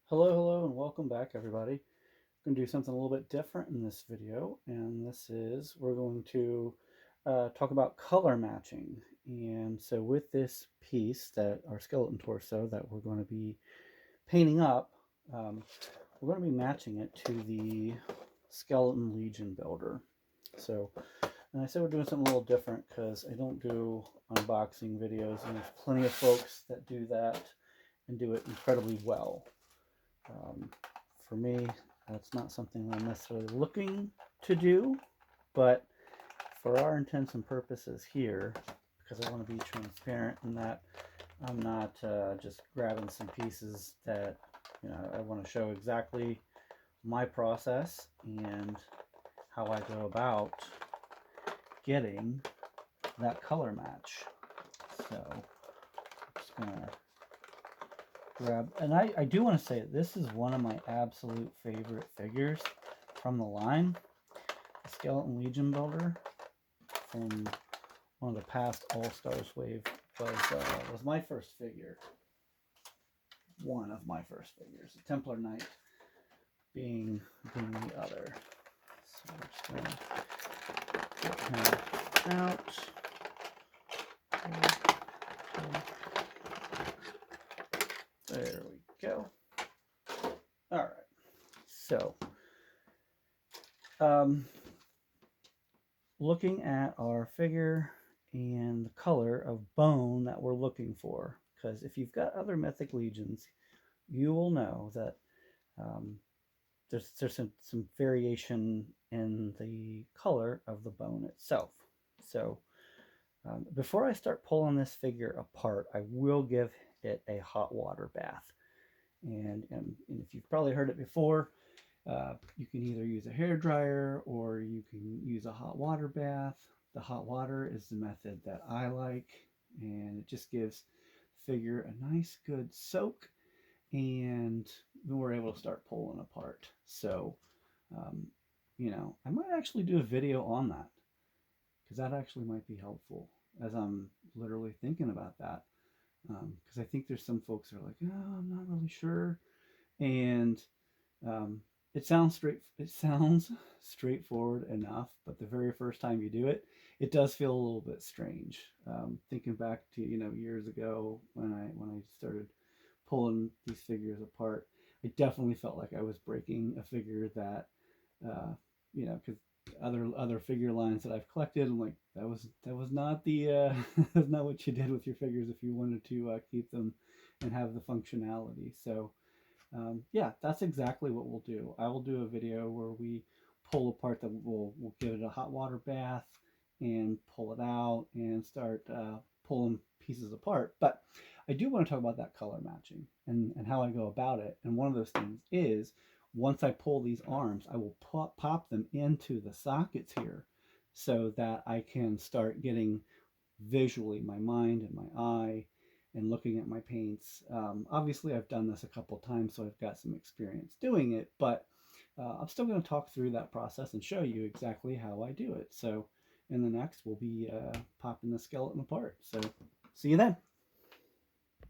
Hello, and welcome back, everybody. I'm going to do something a little bit different in this video, and this is we're going to talk about color matching. And so, with this piece, that our skeleton torso that we're going to be painting up, we're going to be matching it to the skeleton legion builder. So, and I said we're doing something a little different because I don't do unboxing videos, and there's plenty of folks that do that and do it incredibly well. Um, for me, that's not something I'm necessarily looking to do, but for our intents and purposes here, because I want to be transparent in that I'm not just grabbing some pieces that, I want to show exactly my process and how I go about getting that color match. So I'm just going to grab, and I do want to say this is one of my absolute favorite figures from the line. The Skeleton Legion builder from one of the past All Stars wave was my first figure. One of my first figures. The Templar Knight being the other. So we're just going to get him out. There we go. All right. So, looking at our figure and the color of bone that we're looking for, because if you've got other mythic legions, you will know that there's some variation in the color of the bone itself. So before I start pulling this figure apart, I will give it a hot water bath. And if you've probably heard it before, you can either use a hair dryer or you can use a hot water bath. The hot water is the method that I like, and it just gives the figure a nice good soak, and then we're able to start pulling apart. So, I might actually do a video on that, because that actually might be helpful as I'm literally thinking about that. Because I think there's some folks that are like, oh, I'm not really sure, and it sounds straightforward enough, but the very first time you do it, it does feel a little bit strange. Thinking back to years ago when I started pulling these figures apart, I definitely felt like I was breaking a figure that, because other figure lines that I've collected, I'm like, that was not the that's not what you did with your figures if you wanted to keep them and have the functionality. So yeah, that's exactly what we'll do. I will do a video where we pull apart we'll give it a hot water bath and pull it out and start pulling pieces apart. But I do want to talk about that color matching and how I go about it. And one of those things is, once I pull these arms, I will pop them into the sockets here so that I can start getting visually my mind and my eye and looking at my paints. Obviously, I've done this a couple times, so I've got some experience doing it, but I'm still going to talk through that process and show you exactly how I do it. So in the next, we'll be popping the skeleton apart. So see you then.